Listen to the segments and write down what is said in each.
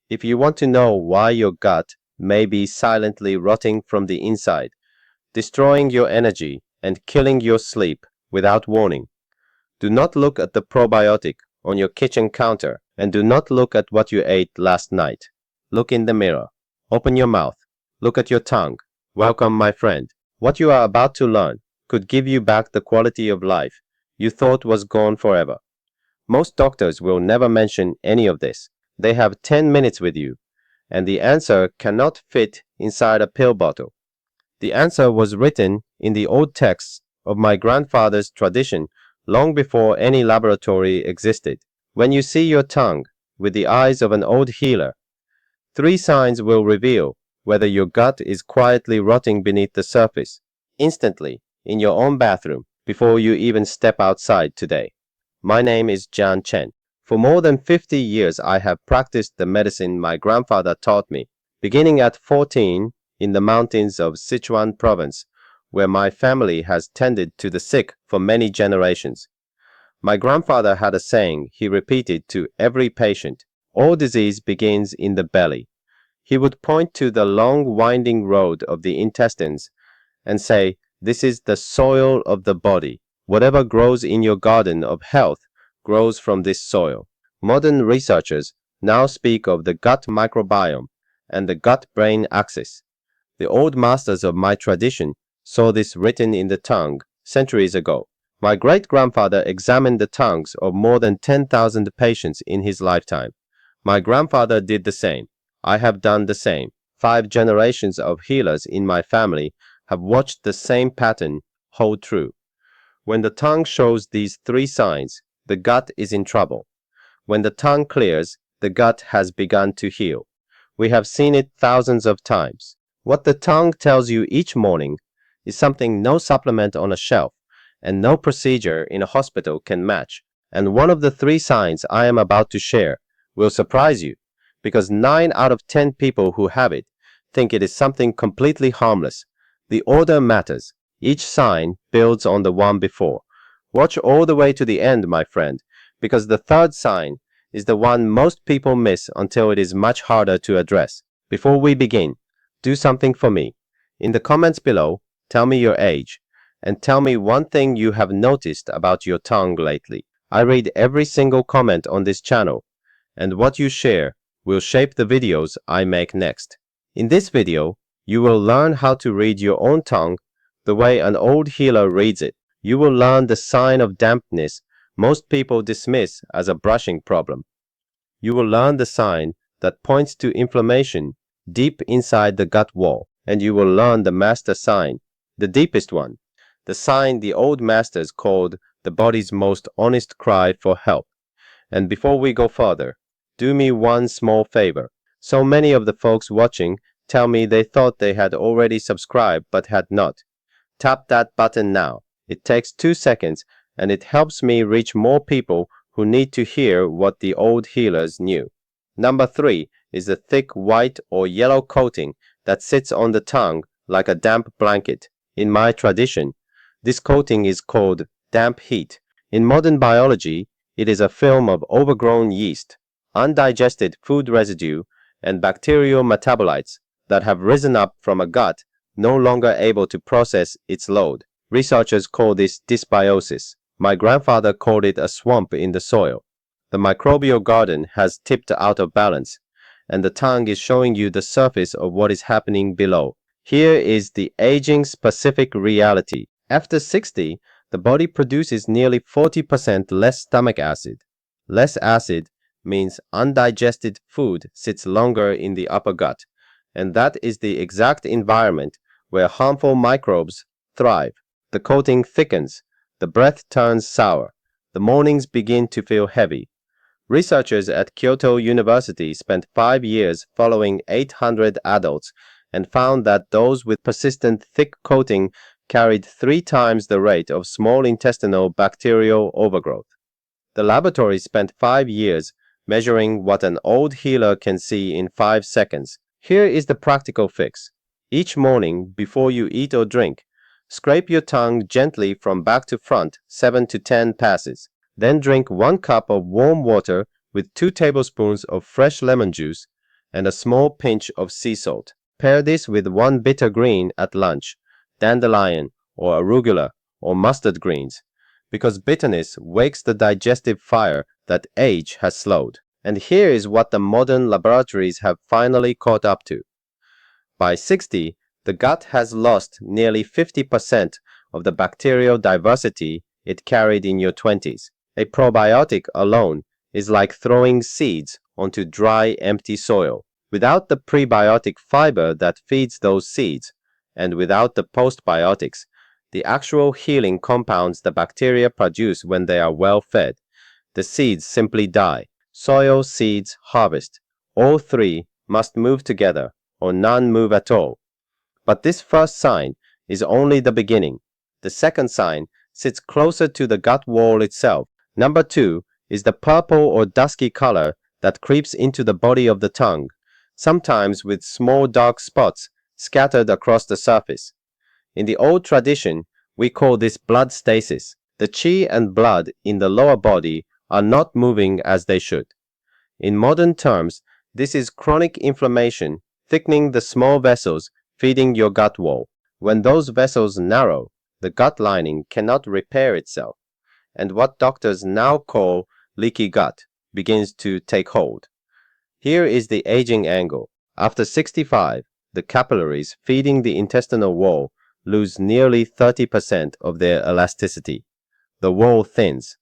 If you want to know why your gut may be silently rotting from the inside, destroying your energy and killing your sleep without warning, do not look at the probiotic on your kitchen counter and do not look at what you ate last night. Look in the mirror. Open your mouth. Look at your tongue. Welcome, my friend. What you are about to learn could give you back the quality of life you thought was gone forever. Most doctors will never mention any of this. They have 10 minutes with you, and the answer cannot fit inside a pill bottle. The answer was written in the old texts of my grandfather's tradition long before any laboratory existed. When you see your tongue with the eyes of an old healer, 3 signs will reveal whether your gut is quietly rotting beneath the surface, instantly, in your own bathroom, before you even step outside today. My name is Jian Chen. For more than 50 years I have practiced the medicine my grandfather taught me, beginning at 14 in the mountains of Sichuan province, where my family has tended to the sick for many generations. My grandfather had a saying he repeated to every patient: all disease begins in the belly. He would point to the long winding road of the intestines and say, this is the soil of the body. Whatever grows in your garden of health grows from this soil. Modern researchers now speak of the gut microbiome and the gut-brain axis. The old masters of my tradition saw this written in the tongue centuries ago. My great-grandfather examined the tongues of more than 10,000 patients in his lifetime. My grandfather did the same. I have done the same. 5 generations of healers in my family have watched the same pattern hold true. When the tongue shows these 3 signs, the gut is in trouble. When the tongue clears, the gut has begun to heal. We have seen it thousands of times. What the tongue tells you each morning is something no supplement on a shelf and no procedure in a hospital can match. And one of the 3 signs I am about to share will surprise you, because 9 out of 10 people who have it think it is something completely harmless. The order matters. Each sign builds on the one before. Watch all the way to the end, my friend, because the 3rd sign is the one most people miss until it is much harder to address. Before we begin, do something for me. In the comments below, tell me your age, and tell me one thing you have noticed about your tongue lately. I read every single comment on this channel, and what you share will shape the videos I make next. In this video, you will learn how to read your own tongue the way an old healer reads it. You will learn the sign of dampness most people dismiss as a brushing problem. You will learn the sign that points to inflammation deep inside the gut wall, and you will learn the master sign, the deepest one, the sign the old masters called the body's most honest cry for help. And before we go further, do me one small favor. So many of the folks watching tell me they thought they had already subscribed but had not. Tap that button now. It takes 2 seconds and it helps me reach more people who need to hear what the old healers knew. Number 3 is the thick white or yellow coating that sits on the tongue like a damp blanket. In my tradition, this coating is called damp heat. In modern biology, it is a film of overgrown yeast, undigested food residue, and bacterial metabolites that have risen up from a gut no longer able to process its load. Researchers call this dysbiosis. My grandfather called it a swamp in the soil. The microbial garden has tipped out of balance, and the tongue is showing you the surface of what is happening below. Here is the aging-specific reality. After 60, the body produces nearly 40% less stomach acid. Less acid means undigested food sits longer in the upper gut, and that is the exact environment where harmful microbes thrive. The coating thickens, the breath turns sour, the mornings begin to feel heavy. Researchers at Kyoto University spent 5 years following 800 adults and found that those with persistent thick coating carried 3 times the rate of small intestinal bacterial overgrowth. The laboratory spent 5 years measuring what an old healer can see in 5 seconds. Here is the practical fix. Each morning, before you eat or drink, scrape your tongue gently from back to front 7 to 10 passes. Then drink 1 cup of warm water with 2 tablespoons of fresh lemon juice and a small pinch of sea salt. Pair this with one bitter green at lunch, dandelion or arugula or mustard greens, because bitterness wakes the digestive fire that age has slowed. And here is what the modern laboratories have finally caught up to. By 60, the gut has lost nearly 50% of the bacterial diversity it carried in your 20s. A probiotic alone is like throwing seeds onto dry, empty soil. Without the prebiotic fiber that feeds those seeds, and without the postbiotics, the actual healing compounds the bacteria produce when they are well fed, the seeds simply die. Soil, seeds, harvest. All three must move together, or none move at all. But this first sign is only the beginning. The second sign sits closer to the gut wall itself. Number 2 is the purple or dusky color that creeps into the body of the tongue, sometimes with small dark spots scattered across the surface. In the old tradition, we call this blood stasis. The qi and blood in the lower body are not moving as they should. In modern terms, this is chronic inflammation thickening the small vessels feeding your gut wall. When those vessels narrow, the gut lining cannot repair itself, and what doctors now call leaky gut begins to take hold. Here is the aging angle. After 65, the capillaries feeding the intestinal wall lose nearly 30% of their elasticity. The wall thins.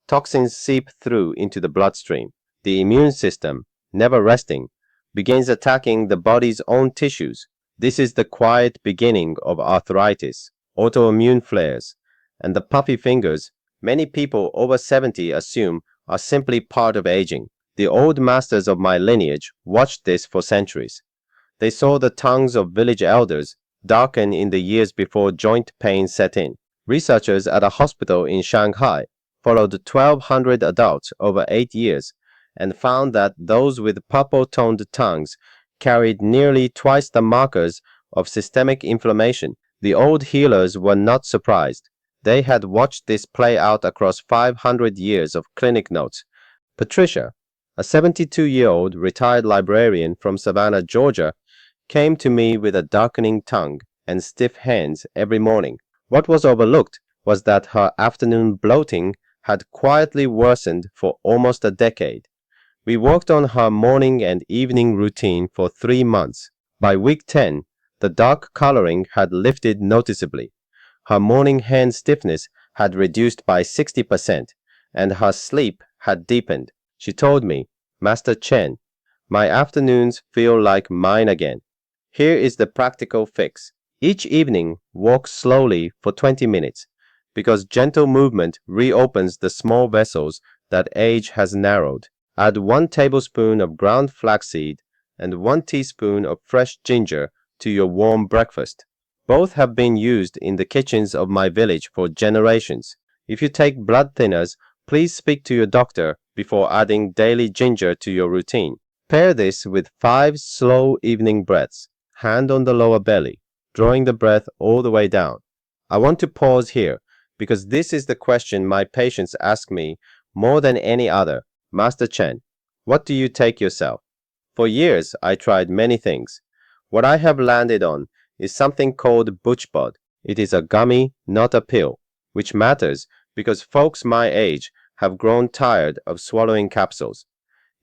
Toxins seep through into the bloodstream. The immune system, never resting, begins attacking the body's own tissues. This is the quiet beginning of arthritis, autoimmune flares, and the puffy fingers many people over 70 assume are simply part of aging. The old masters of my lineage watched this for centuries. They saw the tongues of village elders darken in the years before joint pain set in. Researchers at a hospital in Shanghai followed 1,200 adults over 8 years and found that those with purple-toned tongues carried nearly twice the markers of systemic inflammation. The old healers were not surprised. They had watched this play out across 500 years of clinic notes. Patricia, a 72-year-old retired librarian from Savannah, Georgia, came to me with a darkening tongue and stiff hands every morning. What was overlooked was that her afternoon bloating had quietly worsened for almost a decade. We worked on her morning and evening routine for 3 months. By week 10, the dark coloring had lifted noticeably. Her morning hand stiffness had reduced by 60%, and her sleep had deepened. She told me, "Master Chen, my afternoons feel like mine again." Here is the practical fix. Each evening, walk slowly for 20 minutes, because gentle movement reopens the small vessels that age has narrowed. Add 1 tablespoon of ground flaxseed and 1 teaspoon of fresh ginger to your warm breakfast. Both have been used in the kitchens of my village for generations. If you take blood thinners, please speak to your doctor before adding daily ginger to your routine. Pair this with 5 slow evening breaths, hand on the lower belly, drawing the breath all the way down. I want to pause here because this is the question my patients ask me more than any other. "Master Chen, what do you take yourself?" For years, I tried many things. What I have landed on is something called BoochBod. It is a gummy, not a pill, which matters because folks my age have grown tired of swallowing capsules.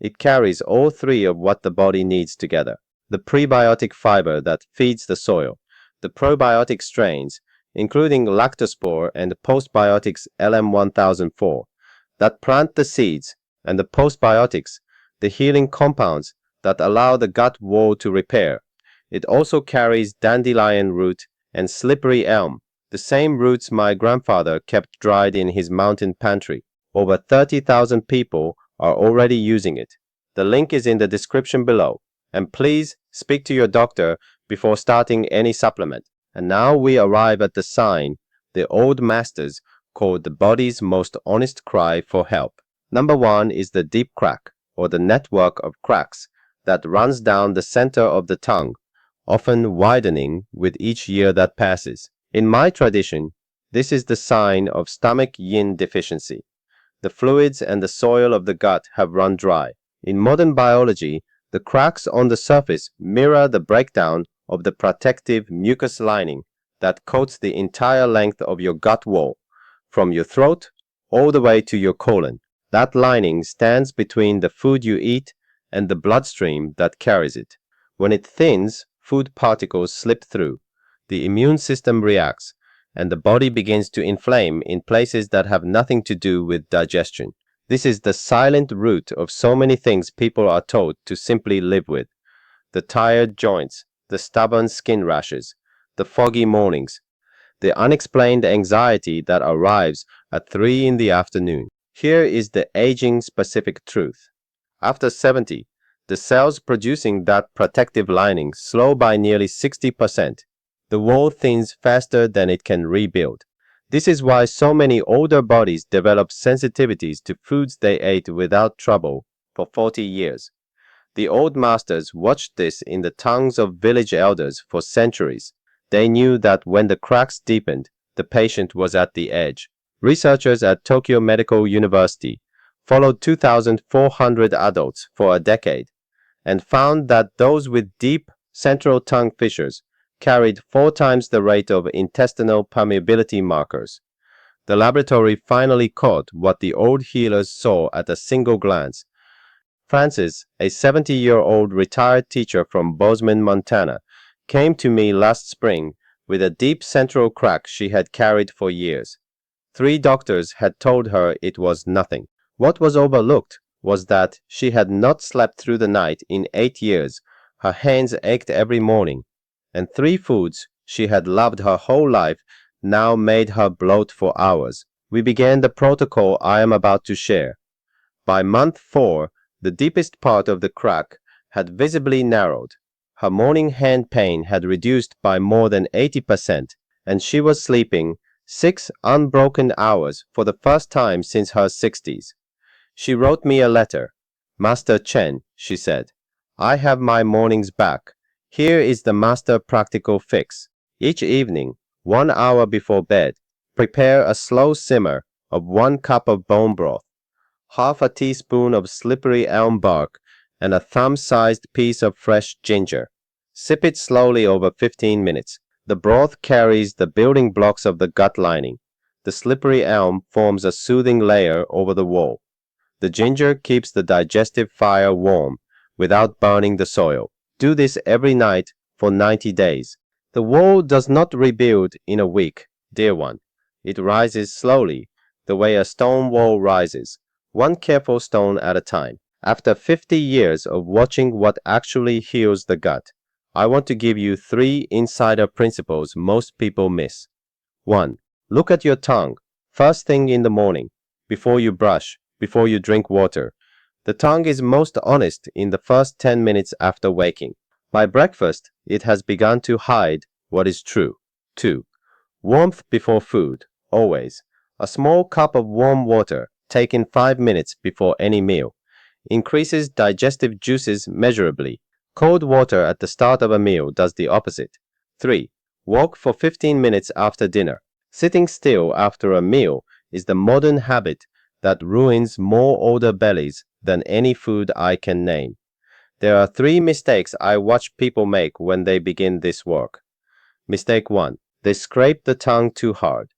It carries all 3 of what the body needs together: the prebiotic fiber that feeds the soil, the probiotic strains, including lactospore and postbiotics LM1004, that plant the seeds, and the postbiotics, the healing compounds that allow the gut wall to repair. It also carries dandelion root and slippery elm, the same roots my grandfather kept dried in his mountain pantry. Over 30,000 people are already using it. The link is in the description below. And please speak to your doctor before starting any supplement. And now we arrive at the sign the old masters called the body's most honest cry for help. Number 1 is the deep crack, or the network of cracks that runs down the center of the tongue, often widening with each year that passes. In my tradition, this is the sign of stomach yin deficiency. The fluids and the soil of the gut have run dry. In modern biology, The cracks on the surface mirror the breakdown of the protective mucus lining that coats the entire length of your gut wall, from your throat all the way to your colon. That lining stands between the food you eat and the bloodstream that carries it. When it thins, food particles slip through, the immune system reacts, and the body begins to inflame in places that have nothing to do with digestion. This is the silent root of so many things people are told to simply live with. The tired joints, the stubborn skin rashes, the foggy mornings, the unexplained anxiety that arrives at 3 in the afternoon. Here is the aging specific truth. After 70, the cells producing that protective lining slow by nearly 60%. The wall thins faster than it can rebuild. This is why so many older bodies develop sensitivities to foods they ate without trouble for 40 years. The old masters watched this in the tongues of village elders for centuries. They knew that when the cracks deepened, the patient was at the edge. Researchers at Tokyo Medical University followed 2,400 adults for a decade and found that those with deep central tongue fissures carried 4 times the rate of intestinal permeability markers. The laboratory finally caught what the old healers saw at a single glance. Frances, a 70-year-old retired teacher from Bozeman, Montana, came to me last spring with a deep central crack she had carried for years. 3 doctors had told her it was nothing. What was overlooked was that she had not slept through the night in 8 years. Her hands ached every morning, and 3 foods she had loved her whole life now made her bloat for hours. We began the protocol I am about to share. By month 4, the deepest part of the crack had visibly narrowed. Her morning hand pain had reduced by more than 80%, and she was sleeping 6 unbroken hours for the first time since her 60s. She wrote me a letter. "Master Chen," she said, "I have my mornings back. Here is the master practical fix. Each evening, 1 hour before bed, prepare a slow simmer of 1 cup of bone broth, half a teaspoon of slippery elm bark, and a thumb-sized piece of fresh ginger. Sip it slowly over 15 minutes. The broth carries the building blocks of the gut lining. The slippery elm forms a soothing layer over the wall. The ginger keeps the digestive fire warm without burning the soil. Do this every night for 90 days. The wall does not rebuild in a week, dear one. It rises slowly, the way a stone wall rises, 1 careful stone at a time. After 50 years of watching what actually heals the gut, I want to give you 3 insider principles most people miss. 1. Look at your tongue. First thing in the morning, before you brush, before you drink water. The tongue is most honest in the first 10 minutes after waking. By breakfast, it has begun to hide what is true. 2. Warmth before food, always. A small cup of warm water, taken 5 minutes before any meal, increases digestive juices measurably. Cold water at the start of a meal does the opposite. 3. Walk for 15 minutes after dinner. Sitting still after a meal is the modern habit that ruins more older bellies than any food I can name. There are 3 mistakes I watch people make when they begin this work. Mistake 1. They scrape the tongue too hard.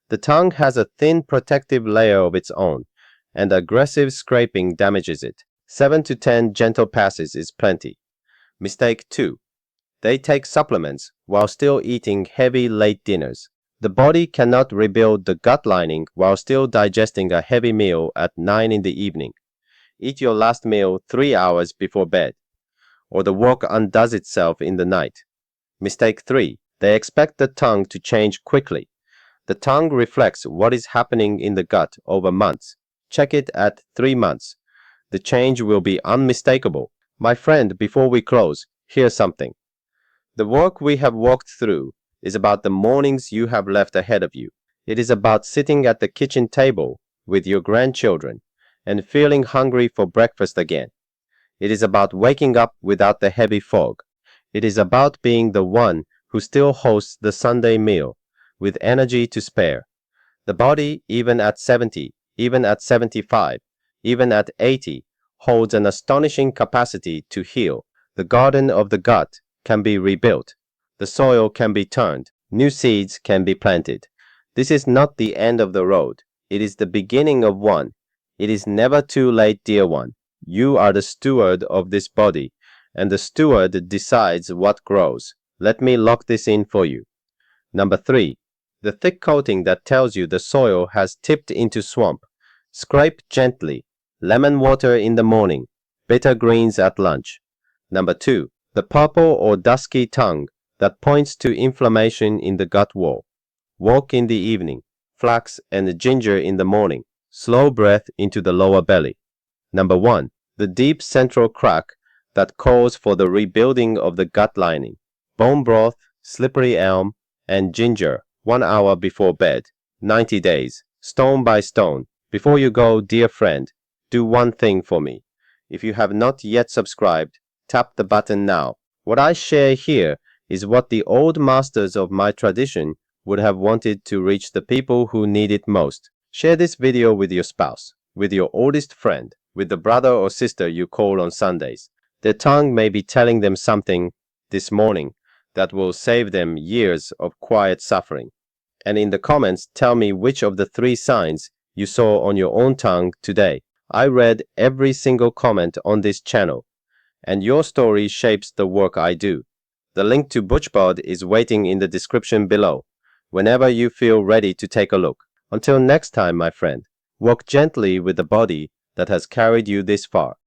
The tongue has a thin protective layer of its own, and aggressive scraping damages it. 7 to 10 gentle passes is plenty. Mistake 2. They take supplements while still eating heavy late dinners. The body cannot rebuild the gut lining while still digesting a heavy meal at 9 in the evening. Eat your last meal 3 hours before bed, or the work undoes itself in the night. Mistake 3. They expect the tongue to change quickly. The tongue reflects what is happening in the gut over months. Check it at 3 months. The change will be unmistakable. My friend, before we close, here's something. The work we have walked through is about the mornings you have left ahead of you. It is about sitting at the kitchen table with your grandchildren and feeling hungry for breakfast again. It is about waking up without the heavy fog. It is about being the one who still hosts the Sunday meal with energy to spare. The body, even at 70, even at 75, even at 80, holds an astonishing capacity to heal. The garden of the gut can be rebuilt. The soil can be turned. New seeds can be planted. This is not the end of the road. It is the beginning of one. It is never too late, dear one. You are the steward of this body, and the steward decides what grows. Let me lock this in for you. Number 3. The thick coating that tells you the soil has tipped into swamp. Scrape gently. Lemon water in the morning. Bitter greens at lunch. Number 2. The purple or dusky tongue that points to inflammation in the gut wall. Walk in the evening. Flax and ginger in the morning. Slow breath into the lower belly. Number 1. The deep central crack that calls for the rebuilding of the gut lining. Bone broth, slippery elm, and ginger 1 hour before bed. 90 days. Stone by stone. Before you go, dear friend, do one thing for me. If you have not yet subscribed, tap the button now. What I share here is what the old masters of my tradition would have wanted to reach the people who need it most. Share this video with your spouse, with your oldest friend, with the brother or sister you call on Sundays. Their tongue may be telling them something this morning that will save them years of quiet suffering. And in the comments, tell me which of the 3 signs you saw on your own tongue today. I read every single comment on this channel, and your story shapes the work I do. The link to BoochBod is waiting in the description below, whenever you feel ready to take a look. Until next time, my friend, walk gently with the body that has carried you this far.